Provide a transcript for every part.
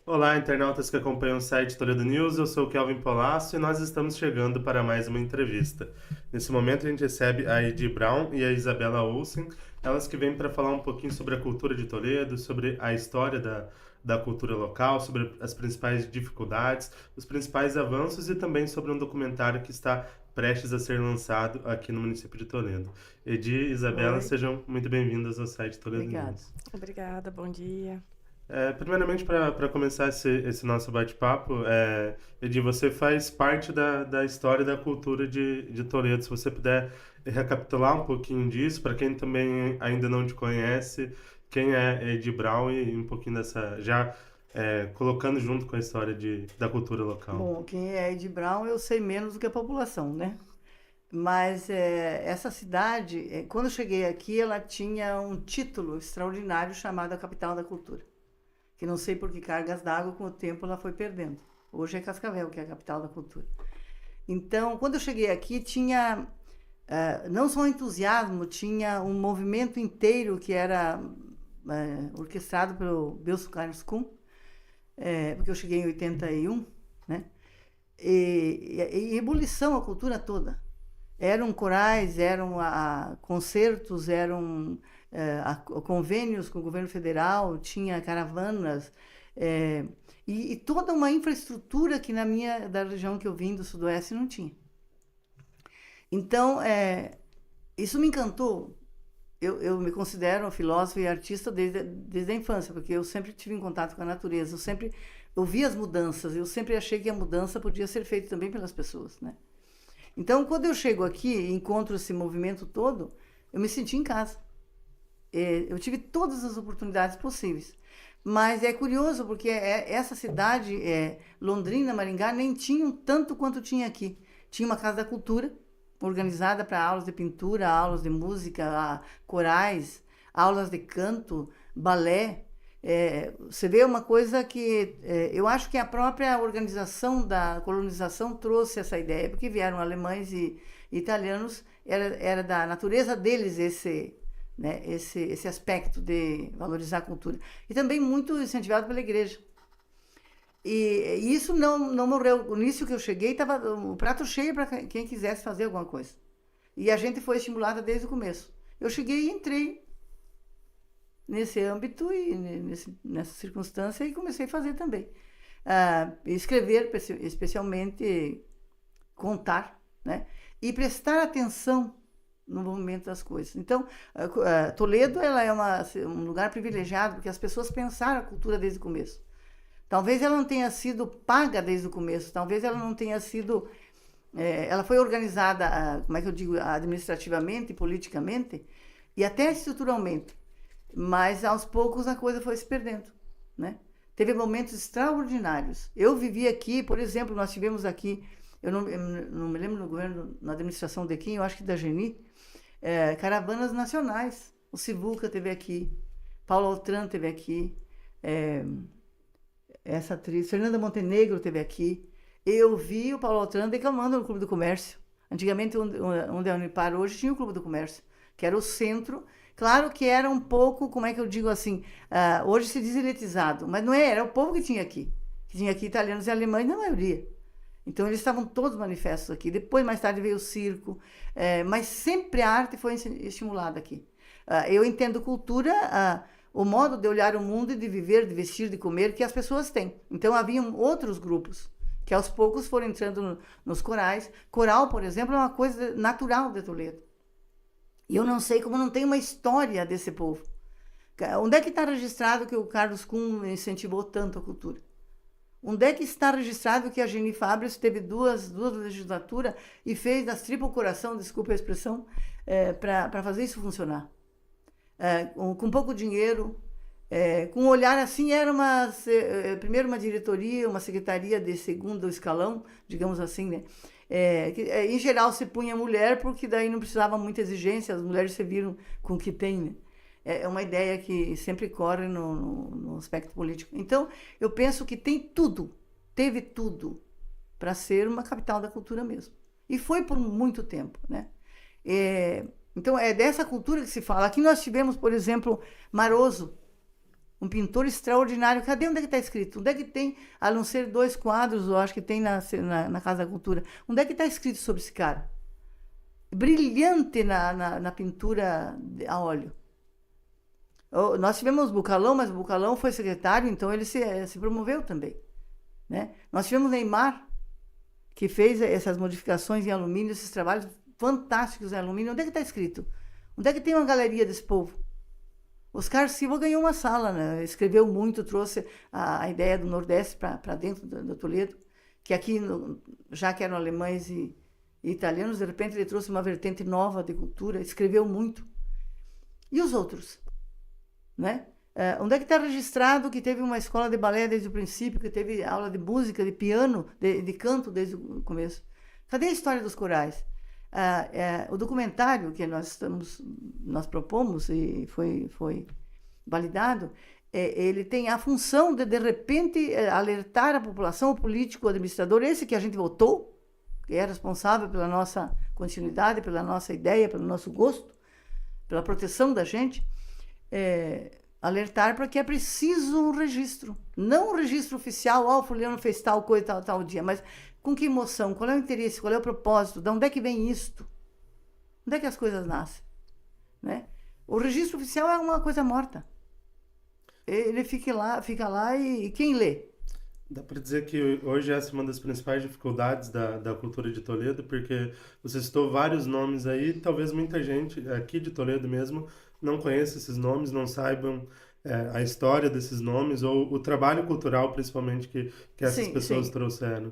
Olá, internautas que acompanham o site Toledo News, eu sou o Kelvin Polasso e nós estamos chegando para mais uma entrevista. Nesse momento a gente recebe a Edi Brown e a Isabela Olsen, elas que vêm para falar um pouquinho sobre a cultura de Toledo, sobre a história da cultura local, sobre as principais dificuldades, os principais avanços e também sobre um documentário que está prestes a ser lançado aqui no município de Toledo. Edi e Isabela, Oi, sejam muito bem-vindas ao site Toledo obrigada. News. Obrigada, bom dia. Primeiramente, para começar esse nosso bate-papo, Edi, você faz parte da história e da cultura de Toledo. Se você puder recapitular um pouquinho disso, para quem também ainda não te conhece, quem é Edi Brown e um pouquinho dessa. Já colocando junto com a história da cultura local. Bom, quem é Ed Brown eu sei menos do que a população, né? Mas essa cidade, quando eu cheguei aqui, ela tinha um título extraordinário chamado a Capital da Cultura. Que não sei por que cargas d'água, com o tempo ela foi perdendo. Hoje é Cascavel, que é a capital da cultura. Então, quando eu cheguei aqui, tinha não só um entusiasmo, tinha um movimento inteiro que era orquestrado pelo Belso Carlos Kuhn, porque eu cheguei em 81, né? E ebulição a cultura toda. Eram corais, eram concertos, eram convênios com o governo federal, tinha caravanas, e toda uma infraestrutura que da região que eu vim, do Sudoeste, não tinha. Então, isso me encantou. Eu me considero filósofa e artista desde a infância, porque eu sempre tive em contato com a natureza, eu vi as mudanças, eu sempre achei que a mudança podia ser feita também pelas pessoas, né? Então, quando eu chego aqui e encontro esse movimento todo, eu me senti em casa. Eu tive todas as oportunidades possíveis. Mas é curioso, porque essa cidade, Londrina, Maringá, nem tinham tanto quanto tinha aqui. Tinha uma Casa da Cultura, organizada para aulas de pintura, aulas de música, corais, aulas de canto, balé. Você vê uma coisa que eu acho que a própria organização da colonização trouxe essa ideia, porque vieram alemães e italianos, era da natureza deles né, esse aspecto de valorizar a cultura. E também muito incentivado pela igreja. E isso não morreu. No início que eu cheguei, estava o prato cheio para quem quisesse fazer alguma coisa. E a gente foi estimulada desde o começo. Eu cheguei e entrei nesse âmbito e nessa circunstância e comecei a fazer também. Escrever, especialmente contar, né? E prestar atenção no movimento das coisas. Então, Toledo ela é um lugar privilegiado porque as pessoas pensaram a cultura desde o começo. Talvez ela não tenha sido paga desde o começo, talvez ela não tenha sido... ela foi organizada, como é que eu digo, administrativamente, politicamente e até estruturalmente. Mas aos poucos a coisa foi se perdendo, né? Teve momentos extraordinários. Eu vivi aqui, por exemplo, nós tivemos aqui, eu não me lembro no governo, na administração de quem, eu acho que da Geni, caravanas nacionais. O Sivuca teve aqui, Paulo Altran teve aqui, essa atriz, Fernanda Montenegro teve aqui. Eu vi o Paulo Altran declamando no Clube do Comércio. Antigamente, onde é a Unipar hoje, tinha o Clube do Comércio, que era o centro. Claro que era um pouco, como é que eu digo assim, hoje se diz elitizado, mas não era o povo que tinha aqui. Que tinha aqui italianos e alemães na maioria. Então eles estavam todos manifestos aqui. Depois, mais tarde, veio o circo, mas sempre a arte foi estimulada aqui. Eu entendo cultura, o modo de olhar o mundo e de viver, de vestir, de comer, que as pessoas têm. Então haviam outros grupos que aos poucos foram entrando nos corais. Coral, por exemplo, é uma coisa natural de Toledo. E eu não sei como não tem uma história desse povo. Onde é que está registrado que o Carlos Kuhn incentivou tanto a cultura? Onde é que está registrado que a Geni Fabris teve duas legislaturas e fez das tripas coração, desculpa a expressão, para fazer isso funcionar? Com pouco dinheiro, com um olhar assim, era primeiro uma diretoria, uma secretaria de segundo escalão, digamos assim, né? Em geral se punha mulher, porque daí não precisava muita exigência, as mulheres serviram com o que tem, né? É uma ideia que sempre corre no aspecto político. Então, eu penso que teve tudo para ser uma capital da cultura mesmo. E foi por muito tempo, né? Então, é dessa cultura que se fala. Aqui nós tivemos, por exemplo, Maroso. Um pintor extraordinário. Cadê? Onde é que está escrito? Onde é que tem, a não ser 2 quadros, eu acho que tem na Casa da Cultura. Onde é que está escrito sobre esse cara? Brilhante na pintura a óleo. Nós tivemos Bucalão, mas o Bucalão foi secretário, então ele se promoveu também. Né? Nós tivemos Neymar, que fez essas modificações em alumínio, esses trabalhos fantásticos em alumínio. Onde é que está escrito? Onde é que tem uma galeria desse povo? Oscar Silva ganhou uma sala, né? Escreveu muito, trouxe a ideia do Nordeste para dentro do Toledo, que aqui, já que eram alemães e italianos, de repente ele trouxe uma vertente nova de cultura, escreveu muito. E os outros? Né? Onde é que está registrado que teve uma escola de balé desde o princípio, que teve aula de música, de piano, de canto desde o começo? Cadê a história dos corais? O documentário que nós propomos e foi validado, ele tem a função de repente, alertar a população, o político, o administrador, esse que a gente votou, que é responsável pela nossa continuidade, pela nossa ideia, pelo nosso gosto, pela proteção da gente, alertar para que é preciso um registro. Não um registro oficial, o fulano fez tal coisa, tal dia, mas com que emoção, qual é o interesse, qual é o propósito, de onde é que vem isto? Onde é que as coisas nascem? Né? O registro oficial é uma coisa morta. Ele fica lá e quem lê? Dá para dizer que hoje essa é uma das principais dificuldades da cultura de Toledo, porque você citou vários nomes aí, talvez muita gente aqui de Toledo mesmo não conheça esses nomes, não saibam a história desses nomes ou o trabalho cultural, principalmente, que essas pessoas trouxeram.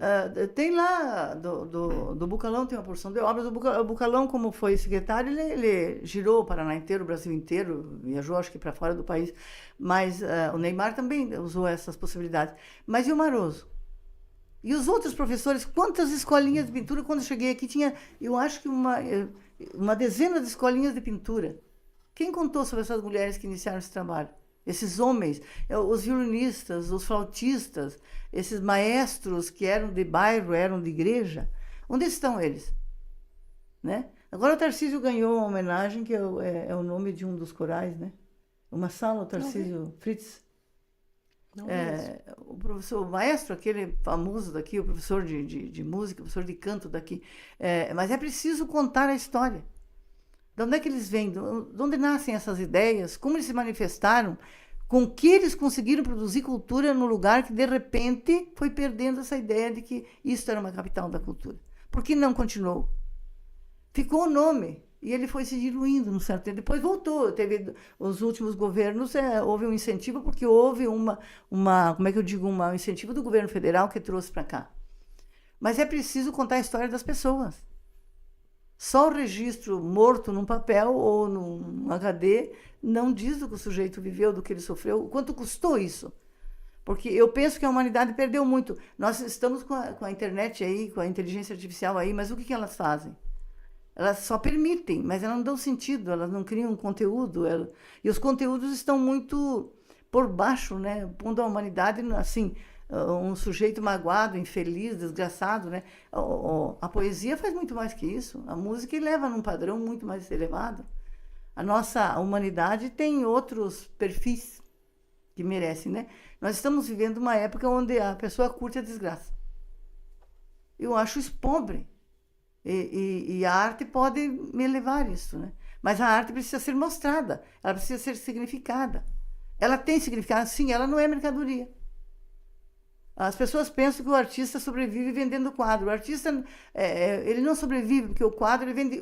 Tem lá, do Bucalão tem uma porção de obras. O Bucalão, como foi secretário, ele girou o Paraná inteiro, o Brasil inteiro, viajou acho que para fora do país, mas o Neymar também usou essas possibilidades. Mas e o Maroso? E os outros professores, quantas escolinhas de pintura? Quando eu cheguei aqui tinha, eu acho que uma dezena de escolinhas de pintura. Quem contou sobre essas mulheres que iniciaram esse trabalho? Esses homens, os violinistas, os flautistas, esses maestros que eram de bairro, eram de igreja, onde estão eles? Né? Agora o Tarcísio ganhou uma homenagem, que é o nome de um dos corais, né? Uma sala, o Tarcísio Fritz. O professor, o maestro, aquele famoso daqui, o professor de música, o professor de canto daqui. Mas é preciso contar a história. De onde é que eles vêm? De onde nascem essas ideias? Como eles se manifestaram? Com que eles conseguiram produzir cultura no lugar que, de repente, foi perdendo essa ideia de que isso era uma capital da cultura? Por que não continuou? Ficou o nome. E ele foi se diluindo num certo tempo. Depois voltou. Teve os últimos governos, houve um incentivo, porque houve como é que eu digo, um incentivo do governo federal que trouxe para cá. Mas é preciso contar a história das pessoas. Só o registro morto num papel ou num HD não diz do que o sujeito viveu, do que ele sofreu, o quanto custou isso. Porque eu penso que a humanidade perdeu muito. Nós estamos com a internet aí, com a inteligência artificial aí, mas o que elas fazem? Elas só permitem, mas elas não dão sentido, elas não criam conteúdo. E os conteúdos estão muito por baixo, né? Pondo a humanidade assim, um sujeito magoado, infeliz, desgraçado, né? A poesia faz muito mais que isso. A música eleva num padrão muito mais elevado. A nossa humanidade tem outros perfis que merecem, né? Nós estamos vivendo uma época onde a pessoa curte a desgraça. Eu acho isso pobre. E a arte pode me elevar isso, né? Mas a arte precisa ser mostrada, ela precisa ser significada. Ela tem significado, sim, ela não é mercadoria. As pessoas pensam que o artista sobrevive vendendo quadro. O artista, ele não sobrevive, porque o quadro ele vende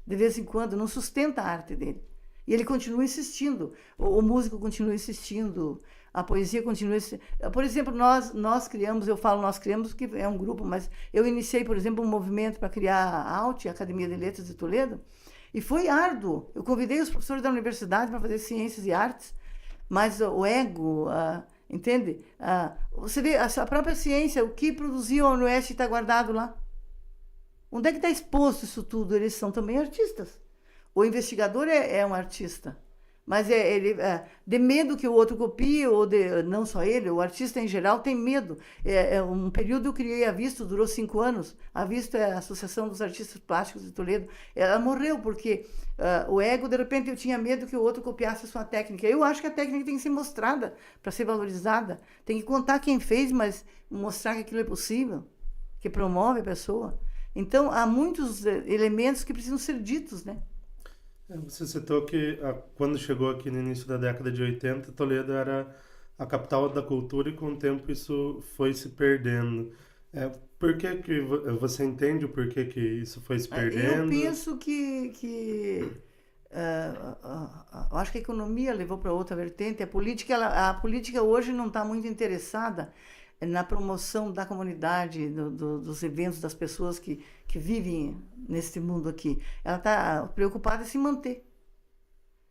de vez em quando, não sustenta a arte dele. E ele continua insistindo, o músico continua insistindo, a poesia continua insistindo. Por exemplo, nós criamos, eu falo nós criamos porque é um grupo, mas eu iniciei, por exemplo, um movimento para criar a AUT, a Academia de Letras de Toledo, e foi árduo. Eu convidei os professores da universidade para fazer ciências e artes, mas o ego... entende? Você vê a própria ciência, o que produziu a UniOeste está guardado lá. Onde é que está exposto isso tudo? Eles são também artistas. O investigador é um artista. Mas de medo que o outro copie, não só ele, o artista em geral tem medo. Um período eu criei a Visto, durou 5 anos. A Visto é a Associação dos Artistas Plásticos de Toledo. Ela morreu porque o ego, de repente, eu tinha medo que o outro copiasse a sua técnica. Eu acho que a técnica tem que ser mostrada para ser valorizada. Tem que contar quem fez, mas mostrar que aquilo é possível, que promove a pessoa. Então, há muitos elementos que precisam ser ditos, né? Você citou que quando chegou aqui no início da década de 80, Toledo era a capital da cultura e com o tempo isso foi se perdendo. Por que você entende o porquê que isso foi se perdendo? Eu penso eu acho que a economia levou para outra vertente. A política hoje não está muito interessada na promoção da comunidade, dos eventos, das pessoas que vivem nesse mundo aqui. Ela está preocupada em se manter.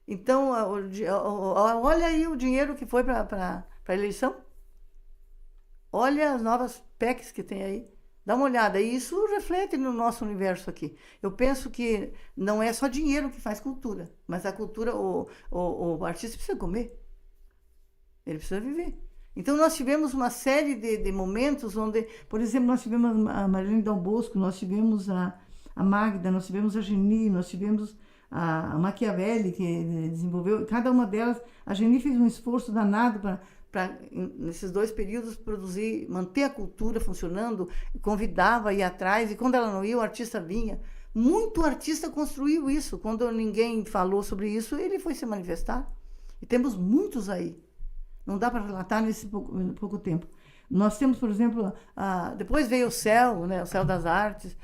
Então, olha aí o dinheiro que foi para a eleição. Olha as novas PECs que tem aí. Dá uma olhada. E isso reflete no nosso universo aqui. Eu penso que não é só dinheiro que faz cultura, mas a cultura, o artista precisa comer. Ele precisa viver. Então, nós tivemos uma série de momentos onde, por exemplo, nós tivemos a Marlene Dal Bosco, nós tivemos a Magda, nós tivemos a Geni, nós tivemos a Machiavelli, que desenvolveu, cada uma delas, a Geni fez um esforço danado para nesses 2 períodos, produzir, manter a cultura funcionando, convidava a ir atrás, e quando ela não ia, o artista vinha. Muito artista construiu isso. Quando ninguém falou sobre isso, ele foi se manifestar. E temos muitos aí. Não dá para relatar nesse pouco tempo. Nós temos, por exemplo, depois veio o CEL, né, o CEL das Artes,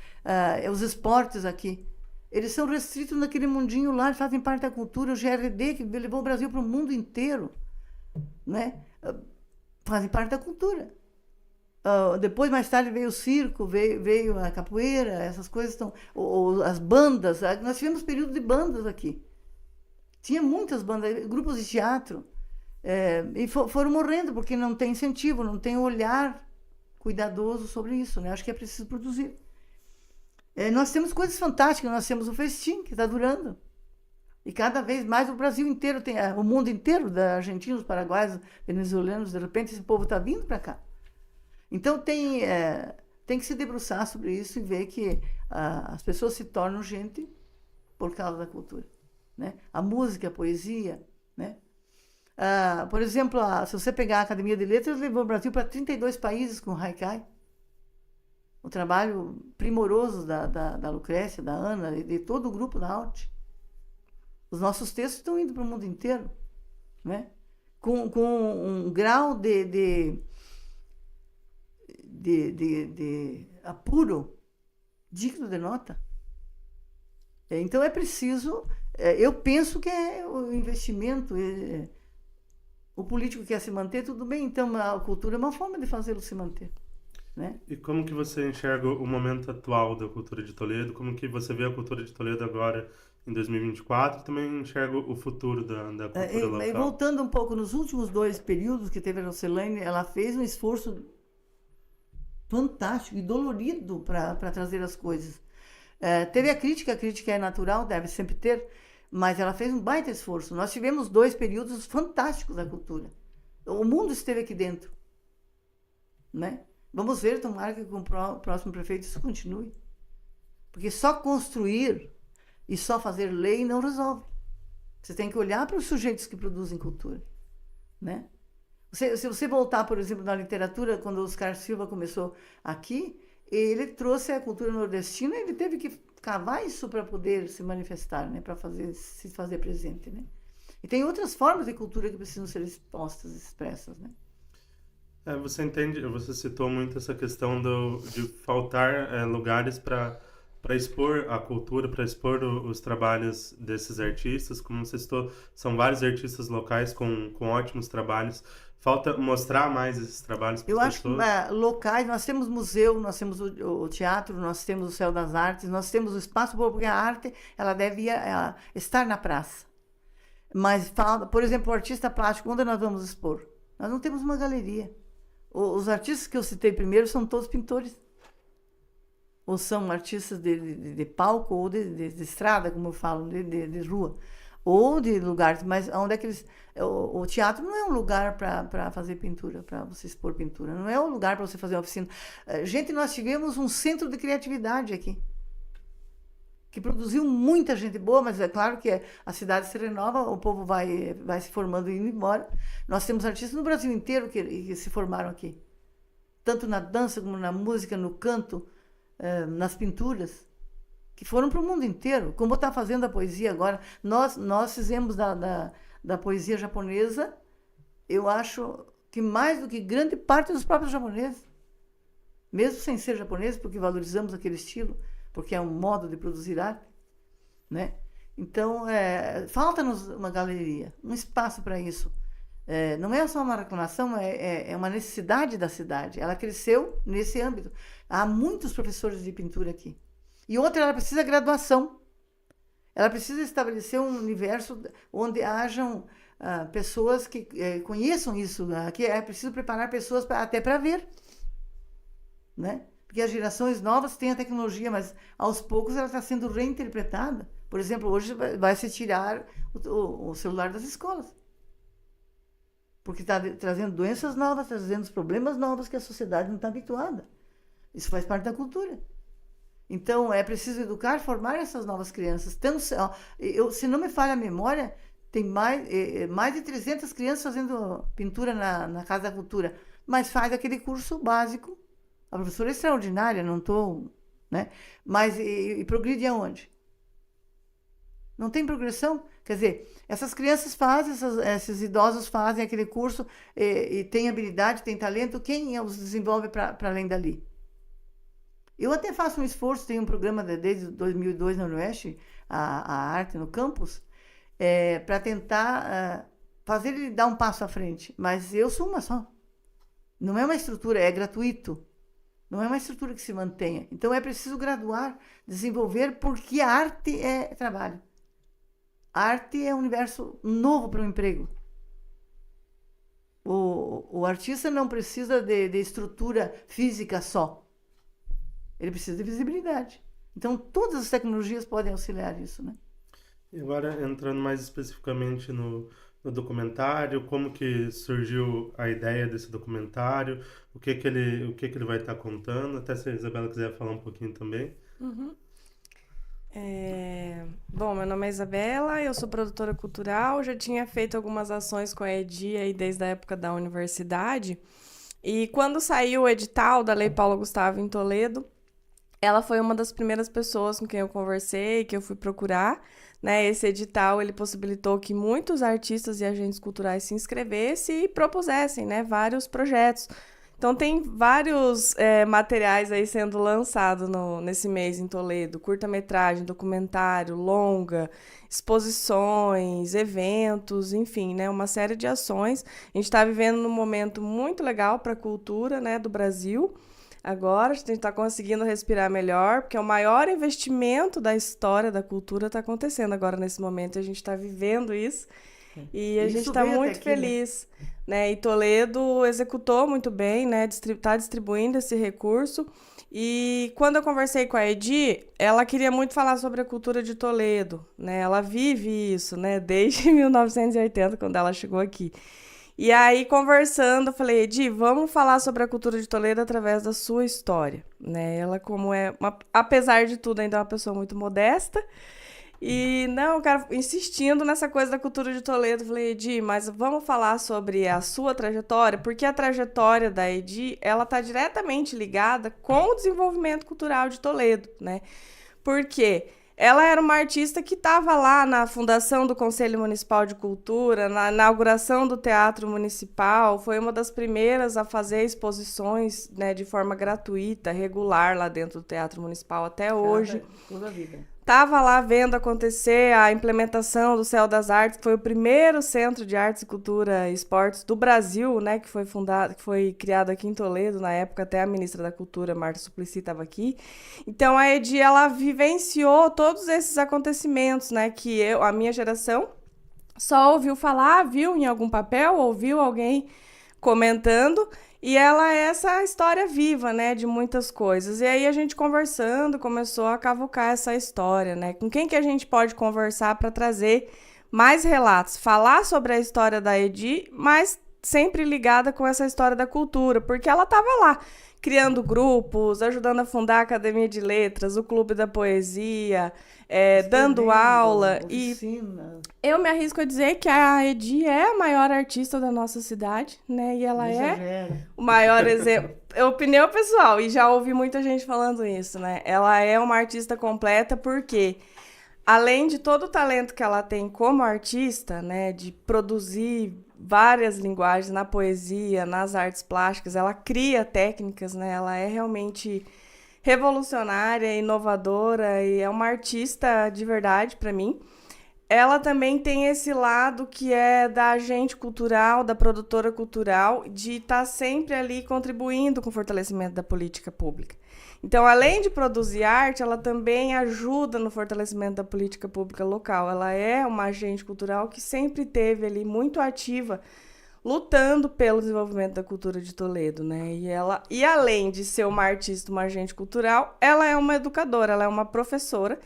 os esportes aqui. Eles são restritos naquele mundinho lá, fazem parte da cultura. O GRD, que levou o Brasil para o mundo inteiro, né, fazem parte da cultura. Depois, mais tarde, veio o circo, veio a capoeira, essas coisas estão... as bandas, nós tivemos período de bandas aqui. Tinha muitas bandas, grupos de teatro. E foram morrendo porque não tem incentivo, não tem olhar cuidadoso sobre isso, né? Acho que é preciso produzir. Nós temos coisas fantásticas, nós temos o Festim, que está durando. E cada vez mais o Brasil inteiro tem, o mundo inteiro, da argentinos, paraguaios, venezuelanos, de repente esse povo está vindo para cá. Então tem que se debruçar sobre isso e ver que as pessoas se tornam gente por causa da cultura, né? A música, a poesia, né? Por exemplo, se você pegar a Academia de Letras, levou o Brasil para 32 países com o Haikai. O trabalho primoroso da Lucrécia, da Ana e de todo o grupo da arte. Os nossos textos estão indo para o mundo inteiro, né? Com um grau de apuro digno de nota. Então é preciso, eu penso que é o investimento. O político quer se manter, tudo bem, então a cultura é uma forma de fazê-lo se manter, né? E como que você enxerga o momento atual da cultura de Toledo? Como que você vê a cultura de Toledo agora em 2024 e também enxerga o futuro da cultura local? Voltando um pouco, nos últimos 2 períodos que teve a Rocelane, ela fez um esforço fantástico e dolorido para trazer as coisas. Teve a crítica é natural, deve sempre ter, mas ela fez um baita esforço. Nós tivemos 2 períodos fantásticos da cultura. O mundo esteve aqui dentro, né? Vamos ver, tomara que com o próximo prefeito isso continue. Porque só construir e só fazer lei não resolve. Você tem que olhar para os sujeitos que produzem cultura, né? Se você voltar, por exemplo, na literatura, quando o Oscar Silva começou aqui, ele trouxe a cultura nordestina, ele teve que cavar isso para poder se manifestar, né? Para se fazer presente, né? E tem outras formas de cultura que precisam ser expostas, expressas, né? Você citou muito essa questão de faltar lugares para expor a cultura, para expor os trabalhos desses artistas. Como você citou, são vários artistas locais com ótimos trabalhos. Falta mostrar mais esses trabalhos para as pessoas. Eu acho que locais, nós temos museu, nós temos o teatro, nós temos o Céu das Artes, nós temos o espaço, porque a arte ela deve estar na praça. Mas, por exemplo, o artista plástico, onde nós vamos expor? Nós não temos uma galeria. Os artistas que eu citei primeiro são todos pintores. Ou são artistas de palco ou de estrada, como eu falo, de rua. ou de lugares, mas onde é que eles... O teatro não é um lugar para fazer pintura, para você expor pintura, não é um lugar para você fazer uma oficina. Gente, nós tivemos um centro de criatividade aqui, que produziu muita gente boa, mas é claro que a cidade se renova, o povo vai se formando e indo embora. Nós temos artistas no Brasil inteiro que se formaram aqui, tanto na dança como na música, no canto, nas pinturas, que foram para o mundo inteiro, como está fazendo a poesia agora. Nós fizemos da poesia japonesa, eu acho que mais do que grande parte dos próprios japoneses, mesmo sem ser japonês, porque valorizamos aquele estilo, porque é um modo de produzir arte, né? Então, falta-nos uma galeria, um espaço para isso. Não é só uma reclamação, é uma necessidade da cidade. Ela cresceu nesse âmbito. Há muitos professores de pintura aqui. E outra, ela precisa de graduação. Ela precisa estabelecer um universo onde hajam pessoas que conheçam isso, que é preciso preparar pessoas até para ver, né? Porque as gerações novas têm a tecnologia, mas aos poucos ela está sendo reinterpretada. Por exemplo, hoje vai se tirar o celular das escolas, porque está trazendo doenças novas, trazendo problemas novos que a sociedade não está habituada. Isso faz parte da cultura. Então, é preciso educar, formar essas novas crianças. Se não me falha a memória, tem mais de 300 crianças fazendo pintura na Casa da Cultura, mas faz aquele curso básico. A professora é extraordinária, não estou... né? Mas e progride aonde? Não tem progressão. Quer dizer, essas crianças fazem, esses idosos fazem aquele curso e têm habilidade, têm talento, quem os desenvolve para além dali? Eu até faço um esforço, tenho um programa desde 2002 na Unoeste, a arte no campus, para tentar fazer ele dar um passo à frente. Mas eu sou uma só. Não é uma estrutura, é gratuito. Não é uma estrutura que se mantenha. Então é preciso graduar, desenvolver, porque a arte é trabalho. A arte é um universo novo para o emprego. O artista não precisa de estrutura física só. Ele precisa de visibilidade. Então, todas as tecnologias podem auxiliar isso, né? E agora, entrando mais especificamente no documentário, como que surgiu a ideia desse documentário, o que que ele vai estar contando, até se a Isabela quiser falar um pouquinho também. Uhum. Bom, meu nome é Isabela, eu sou produtora cultural, já tinha feito algumas ações com a EDI aí desde a época da universidade, e quando saiu o edital da Lei Paulo Gustavo em Toledo, ela foi uma das primeiras pessoas com quem eu conversei, que eu fui procurar, né? Esse edital, ele possibilitou que muitos artistas e agentes culturais se inscrevessem e propusessem, né, vários projetos. Então, tem vários materiais aí sendo lançados nesse mês em Toledo, curta-metragem, documentário, longa, exposições, eventos, enfim, né, uma série de ações. A gente está vivendo num momento muito legal para a cultura, né, do Brasil. Agora a gente está conseguindo respirar melhor, porque o maior investimento da história da cultura está acontecendo agora nesse momento. A gente está vivendo isso e a gente está muito feliz, né? E Toledo executou muito bem, né? Está distribuindo esse recurso. E quando eu conversei com a Edi, ela queria muito falar sobre a cultura de Toledo, né? Ela vive isso, né? Desde 1980, quando ela chegou aqui. E aí, conversando, eu falei, Edi, vamos falar sobre a cultura de Toledo através da sua história, né? Ela, como apesar de tudo, ainda é uma pessoa muito modesta. E, não, cara, insistindo nessa coisa da cultura de Toledo, eu falei, Edi, mas vamos falar sobre a sua trajetória, porque a trajetória da Edi, ela tá diretamente ligada com o desenvolvimento cultural de Toledo, né? Por quê? Ela era uma artista que estava lá na fundação do Conselho Municipal de Cultura, na inauguração do Teatro Municipal, foi uma das primeiras a fazer exposições, né, de forma gratuita, regular, lá dentro do Teatro Municipal até hoje. Toda a vida. Estava lá vendo acontecer a implementação do Céu das Artes, que foi o primeiro centro de artes e cultura e esportes do Brasil, né, que foi criado aqui em Toledo, na época até a ministra da Cultura, Marta Suplicy, estava aqui. Então a Edi, ela vivenciou todos esses acontecimentos, né, que a minha geração só ouviu falar, viu em algum papel, ouviu alguém comentando, e ela é essa história viva, né, de muitas coisas. E aí a gente conversando, começou a cavucar essa história, né? Com quem que a gente pode conversar para trazer mais relatos, falar sobre a história da Edi, mas sempre ligada com essa história da cultura, porque ela estava lá, criando grupos, ajudando a fundar a Academia de Letras, o Clube da Poesia, dando aula. Oficina. E eu me arrisco a dizer que a Edi é a maior artista da nossa cidade, né? E ela é o maior exemplo. É opinião pessoal, e já ouvi muita gente falando isso, né? Ela é uma artista completa porque, além de todo o talento que ela tem como artista, né, de produzir várias linguagens na poesia, nas artes plásticas, ela cria técnicas, né? Ela é realmente revolucionária, inovadora e é uma artista de verdade para mim. Ela também tem esse lado que é da agente cultural, da produtora cultural, de estar sempre ali contribuindo com o fortalecimento da política pública. Então, além de produzir arte, ela também ajuda no fortalecimento da política pública local. Ela é uma agente cultural que sempre esteve ali muito ativa, lutando pelo desenvolvimento da cultura de Toledo, né? E além de ser uma artista, uma agente cultural, ela é uma educadora, ela é uma professora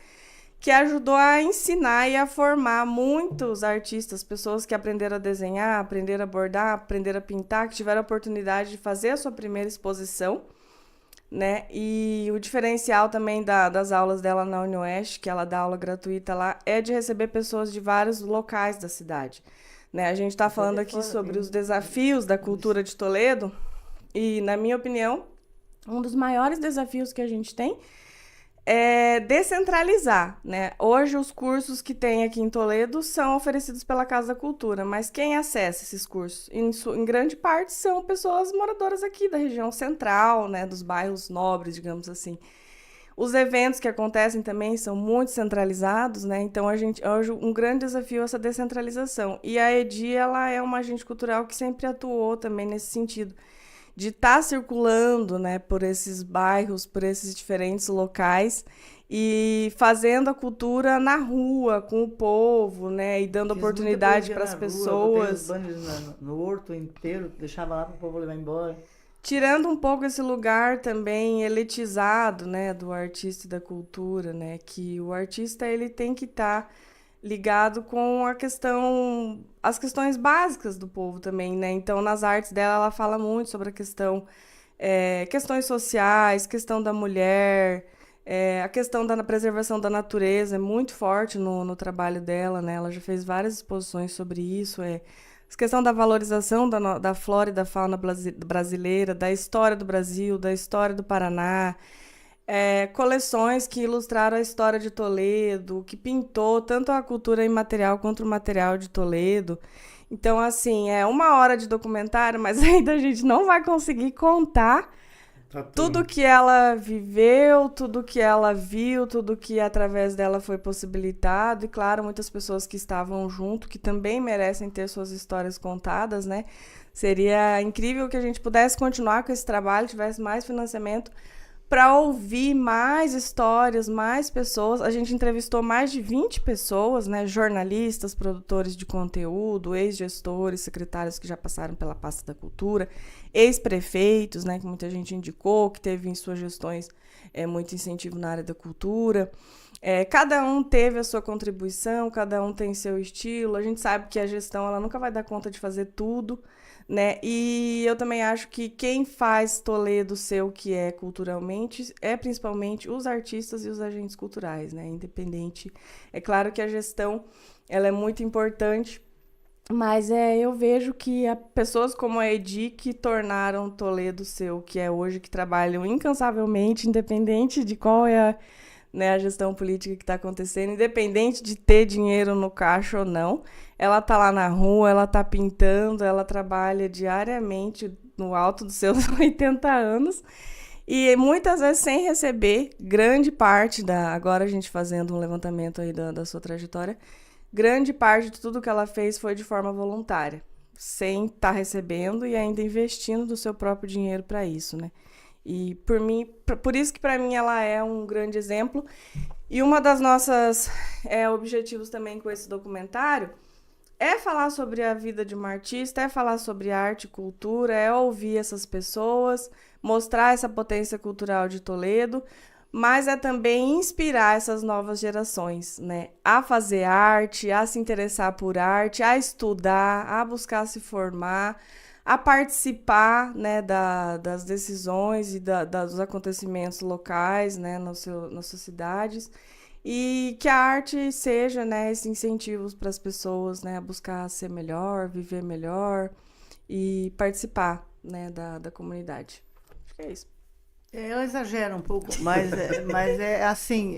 que ajudou a ensinar e a formar muitos artistas, pessoas que aprenderam a desenhar, aprenderam a bordar, aprenderam a pintar, que tiveram a oportunidade de fazer a sua primeira exposição, né? E o diferencial também das aulas dela na UniOeste, que ela dá aula gratuita lá, é de receber pessoas de vários locais da cidade, né? A gente está falando aqui sobre os desafios da cultura de Toledo e, na minha opinião, um dos maiores desafios que a gente tem é descentralizar, né? Hoje os cursos que tem aqui em Toledo são oferecidos pela Casa da Cultura, mas quem acessa esses cursos? Em grande parte são pessoas moradoras aqui da região central, né? Dos bairros nobres, digamos assim. Os eventos que acontecem também são muito centralizados, né? Então, hoje um grande desafio é essa descentralização. E a Edi, ela é uma agente cultural que sempre atuou também nesse sentido, de estar circulando, né, por esses bairros, por esses diferentes locais e fazendo a cultura na rua, com o povo, né, e dando oportunidade para as pessoas. No horto inteiro, deixava lá para o povo levar embora. Tirando um pouco esse lugar também elitizado, né, do artista e da cultura, né, que o artista ele tem que estar ligado com as questões básicas do povo também, né? Então, nas artes dela, ela fala muito sobre a questões sociais, questão da mulher, a questão da preservação da natureza é muito forte no trabalho dela, né? Ela já fez várias exposições sobre isso, a questão da valorização da flora e da fauna brasileira, da história do Brasil, da história do Paraná, coleções que ilustraram a história de Toledo, que pintou tanto a cultura imaterial quanto o material de Toledo. Então, assim, é 1 hora de documentário, mas ainda a gente não vai conseguir contar tudo que ela viveu, tudo que ela viu, tudo que através dela foi possibilitado. E, claro, muitas pessoas que estavam junto, que também merecem ter suas histórias contadas, né? Seria incrível que a gente pudesse continuar com esse trabalho, tivesse mais financiamento, para ouvir mais histórias, mais pessoas. A gente entrevistou mais de 20 pessoas, né? Jornalistas, produtores de conteúdo, ex-gestores, secretários que já passaram pela pasta da cultura, ex-prefeitos, né? Que muita gente indicou, que teve em suas gestões muito incentivo na área da cultura. Cada um teve a sua contribuição, cada um tem seu estilo. A gente sabe que a gestão ela nunca vai dar conta de fazer tudo, né? E eu também acho que quem faz Toledo ser o que é culturalmente é principalmente os artistas e os agentes culturais, né? Independente. É claro que a gestão ela é muito importante, mas eu vejo que pessoas como a Edi que tornaram Toledo ser o que é hoje, que trabalham incansavelmente, independente de qual é a gestão política que está acontecendo, independente de ter dinheiro no caixa ou não, ela está lá na rua, ela está pintando, ela trabalha diariamente no alto dos seus 80 anos e muitas vezes sem receber grande parte agora a gente fazendo um levantamento aí da sua trajetória, grande parte de tudo que ela fez foi de forma voluntária, sem estar recebendo e ainda investindo do seu próprio dinheiro para isso, né? E por isso que para mim ela é um grande exemplo. E uma das nossas objetivos também com esse documentário é falar sobre a vida de uma artista, é falar sobre arte e cultura, é ouvir essas pessoas, mostrar essa potência cultural de Toledo, mas é também inspirar essas novas gerações, né? A fazer arte, a se interessar por arte, a estudar, a buscar se formar, a participar, né, das decisões e dos acontecimentos locais, né, nas suas cidades. E que a arte seja, né, esse incentivo para as pessoas, né, a buscar ser melhor, viver melhor e participar, né, da comunidade. Acho que é isso. Ela exagera um pouco, mas é assim,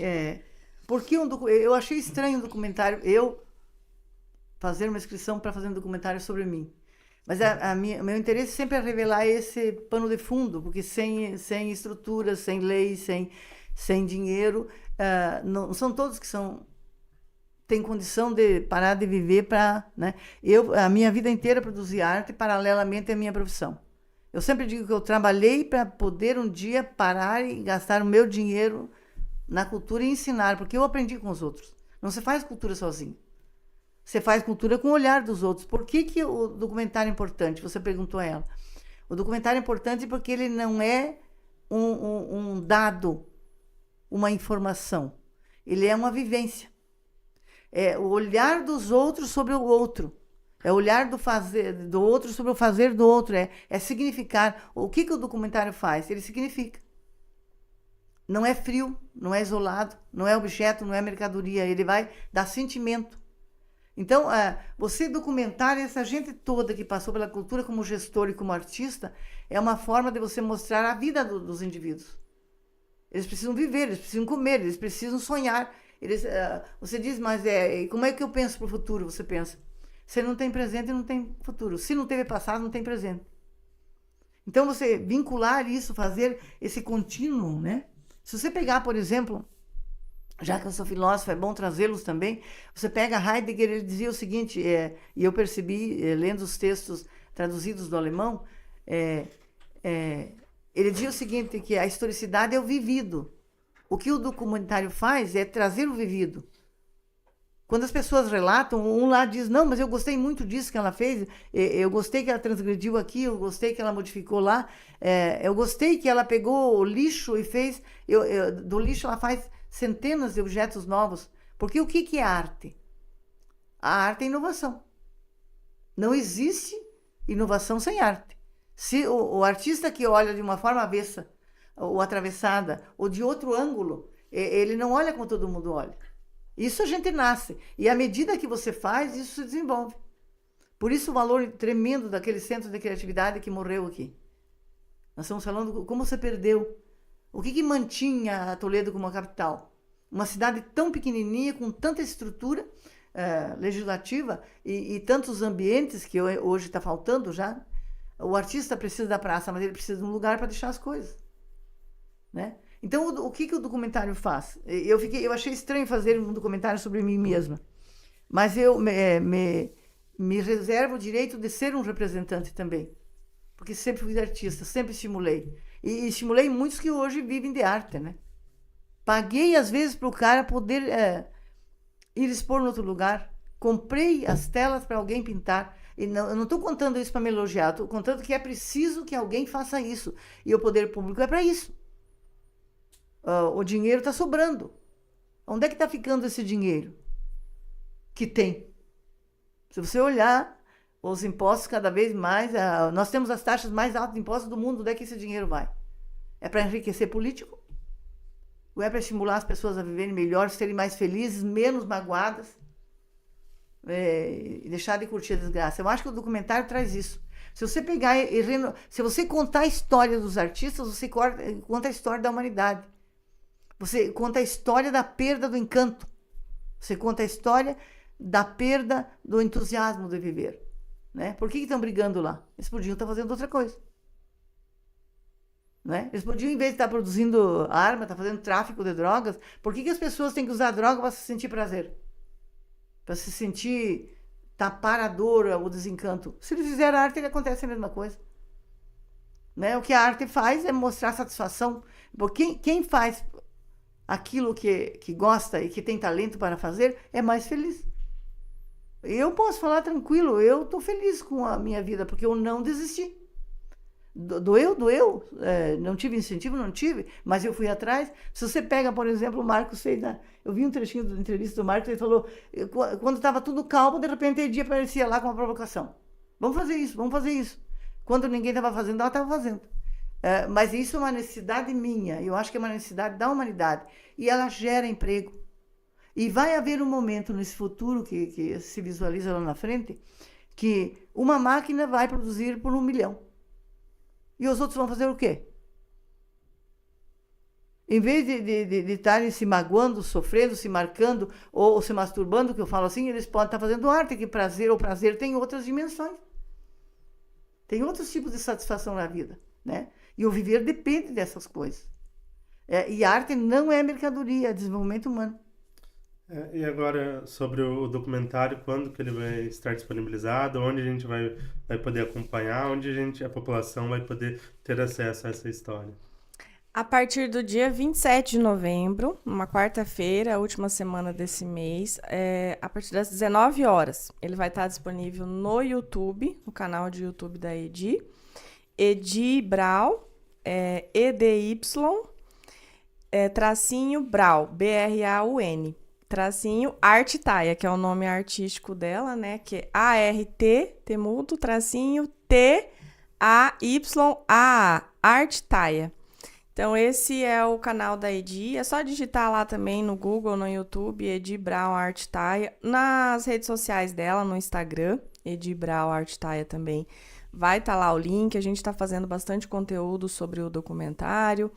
porque eu achei estranho um documentário, eu fazer uma inscrição para fazer um documentário sobre mim. Mas meu interesse sempre é revelar esse pano de fundo, porque sem estruturas, sem leis, sem dinheiro, não são todos que têm condição de parar de viver para... Né? A minha vida inteira produzi arte paralelamente à minha profissão. Eu sempre digo que eu trabalhei para poder um dia parar e gastar o meu dinheiro na cultura e ensinar, porque eu aprendi com os outros. Não se faz cultura sozinho. Você faz cultura com o olhar dos outros. Por que o documentário é importante? Você perguntou a ela. O documentário é importante porque ele não é um dado, uma informação. Ele é uma vivência. É o olhar dos outros sobre o outro. É o olhar do outro sobre o fazer do outro. É significar. O que o documentário faz? Ele significa. Não é frio, não é isolado, não é objeto, não é mercadoria. Ele vai dar sentimento. Então, você documentar essa gente toda que passou pela cultura como gestor e como artista é uma forma de você mostrar a vida dos indivíduos. Eles precisam viver, eles precisam comer, eles precisam sonhar. Você diz, mas como é que eu penso para o futuro? Você pensa. Se não tem presente, não tem futuro. Se não teve passado, não tem presente. Então, você vincular isso, fazer esse contínuo, né? Se você pegar, por exemplo, já que eu sou filósofa, é bom trazê-los também, você pega Heidegger, ele dizia o seguinte, e eu percebi, lendo os textos traduzidos do alemão, ele dizia o seguinte, que a historicidade é o vivido. O que o documentário faz é trazer o vivido. Quando as pessoas relatam, um lá diz, não, mas eu gostei muito disso que ela fez, eu gostei que ela transgrediu aqui, eu gostei que ela modificou lá, eu gostei que ela pegou o lixo e fez, do lixo ela faz centenas de objetos novos. Porque o que é arte? A arte é inovação. Não existe inovação sem arte. Se o artista que olha de uma forma avessa, ou atravessada, ou de outro ângulo, ele não olha como todo mundo olha. Isso a gente nasce. E à medida que você faz, isso se desenvolve. Por isso o valor tremendo daquele centro de criatividade que morreu aqui. Nós estamos falando como você perdeu. O que mantinha a Toledo como a capital? Uma cidade tão pequenininha, com tanta estrutura legislativa e tantos ambientes que hoje está faltando já. O artista precisa da praça, mas ele precisa de um lugar para deixar as coisas. Né? Então, o que o documentário faz? Eu achei estranho fazer um documentário sobre mim mesma, mas eu me reservo o direito de ser um representante também, porque sempre fui artista, sempre estimulei. E estimulei muitos que hoje vivem de arte, né? Paguei, às vezes, para o cara poder ir expor em outro lugar. Comprei as telas para alguém pintar. E eu não estou contando isso para me elogiar, estou contando que é preciso que alguém faça isso. E o poder público é para isso. O dinheiro está sobrando. Onde é que está ficando esse dinheiro? Que tem. Se você olhar os impostos cada vez mais, nós temos as taxas mais altas de impostos do mundo, onde é que esse dinheiro vai? É para enriquecer político? Ou é para estimular as pessoas a viverem melhor, serem mais felizes, menos magoadas? E deixar de curtir a desgraça. Eu acho que o documentário traz isso. Se você pegar se você contar a história dos artistas, você conta a história da humanidade. Você conta a história da perda do encanto. Você conta a história da perda do entusiasmo de viver. Né? Por que estão brigando lá? Eles podiam estar fazendo outra coisa. Né? Eles podiam, em vez de estar produzindo arma, estar fazendo tráfico de drogas. Por que as pessoas têm que usar droga para se sentir prazer? Para se sentir tapar a dor, o desencanto. Se eles fizerem arte, ele acontece a mesma coisa. Né? O que a arte faz é mostrar satisfação. Porque quem faz aquilo que gosta e que tem talento para fazer é mais feliz. Eu posso falar tranquilo, eu estou feliz com a minha vida, porque eu não desisti. Doeu, não tive incentivo, não tive, mas eu fui atrás. Se você pega, por exemplo, o Marcos fez, eu vi um trechinho da entrevista do Marcos, ele falou, quando estava tudo calmo, de repente o dia aparecia lá com uma provocação. Vamos fazer isso, vamos fazer isso. Quando ninguém estava fazendo, ela estava fazendo. Mas isso é uma necessidade minha, eu acho que é uma necessidade da humanidade. E ela gera emprego. E vai haver um momento nesse futuro que se visualiza lá na frente, que uma máquina vai produzir por 1 milhão. E os outros vão fazer o quê? Em vez de estarem se magoando, sofrendo, se marcando ou se masturbando, que eu falo assim, eles podem estar fazendo arte, que prazer ou prazer tem outras dimensões. Tem outros tipos de satisfação na vida, né? E o viver depende dessas coisas. E a arte não é mercadoria, é desenvolvimento humano. E agora, sobre o documentário, quando que ele vai estar disponibilizado, onde a gente vai poder acompanhar, onde a população vai poder ter acesso a essa história? A partir do dia 27 de novembro, uma quarta-feira, a última semana desse mês, a partir das 19 horas, ele vai estar disponível no YouTube, no canal de YouTube da Edi. Edi Braun, EDY, tracinho Braun, BRAUN. Tracinho Artitaia, que é o nome artístico dela, né? Que é ART, temudo, tracinho TAYAA, Artitaia. Então, esse é o canal da Edi. É só digitar lá também no Google, no YouTube, Edi Braun Artitaia. Nas redes sociais dela, no Instagram, Edi Braun Artitaia também. Vai estar lá o link. A gente está fazendo bastante conteúdo sobre o documentário.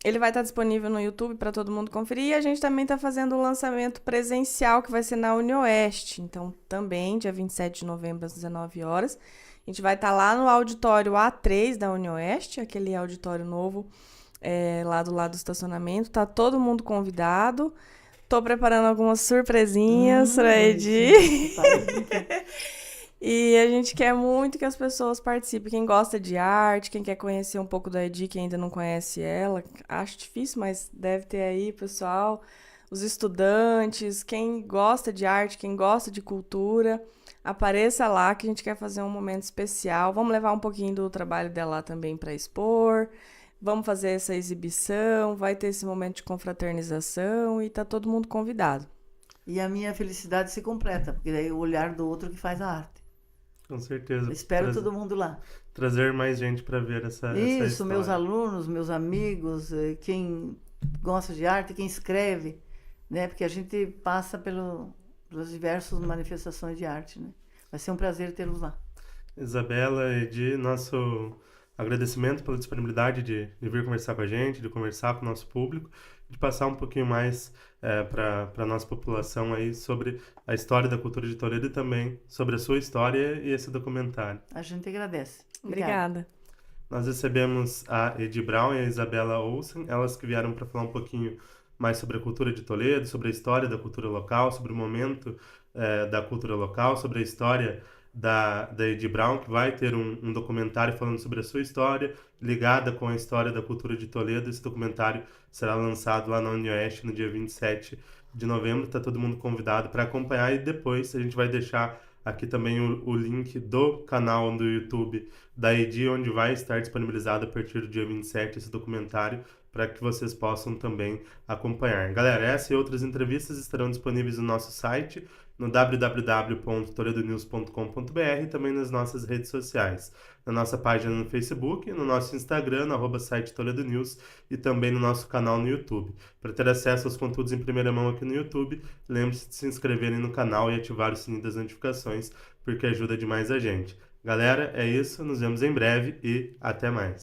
Ele vai estar disponível no YouTube para todo mundo conferir. E a gente também está fazendo o lançamento presencial, que vai ser na UniOeste. Então, também, dia 27 de novembro, às 19 horas. A gente vai estar lá no auditório A3 da UniOeste, aquele auditório novo lá do lado do estacionamento. Tá todo mundo convidado. Tô preparando algumas surpresinhas pra Edi. E a gente quer muito que as pessoas participem. Quem gosta de arte, quem quer conhecer um pouco da Edi, quem ainda não conhece ela. Acho difícil, mas deve ter aí, pessoal. Os estudantes, quem gosta de arte, quem gosta de cultura, apareça lá que a gente quer fazer um momento especial. Vamos levar um pouquinho do trabalho dela lá também para expor. Vamos fazer essa exibição, vai ter esse momento de confraternização e tá todo mundo convidado. E a minha felicidade se completa, porque daí é o olhar do outro que faz a arte. Com certeza. Espero todo mundo lá. Trazer mais gente para ver essa Isso, história. meus alunos, meus amigos, quem gosta de arte, quem escreve, né? Porque a gente passa pelas diversas manifestações de arte, né? Vai ser um prazer tê-los lá. Isabela, Edi, nosso agradecimento pela disponibilidade de vir conversar com a gente, de conversar com o nosso público, de passar um pouquinho mais para a nossa população aí sobre a história da cultura de Toledo e também sobre a sua história e esse documentário. A gente agradece. Obrigada. Nós recebemos a Edi Braun e a Isabela Olsen, elas que vieram para falar um pouquinho mais sobre a cultura de Toledo, sobre a história da cultura local, sobre o momento da cultura local, sobre a história da Edi Braun, que vai ter um documentário falando sobre a sua história, ligada com a história da cultura de Toledo. Esse documentário será lançado lá na UniOeste no dia 27 de novembro. Está todo mundo convidado para acompanhar e depois a gente vai deixar aqui também o link do canal do YouTube da Edi, onde vai estar disponibilizado a partir do dia 27 esse documentário, para que vocês possam também acompanhar. Galera, essa e outras entrevistas estarão disponíveis no nosso site, no www.toledonews.com.br e também nas nossas redes sociais. Na nossa página no Facebook, no nosso Instagram, no @site Toledo News e também no nosso canal no YouTube. Para ter acesso aos conteúdos em primeira mão aqui no YouTube, lembre-se de se inscreverem no canal e ativar o sininho das notificações, porque ajuda demais a gente. Galera, é isso, nos vemos em breve e até mais.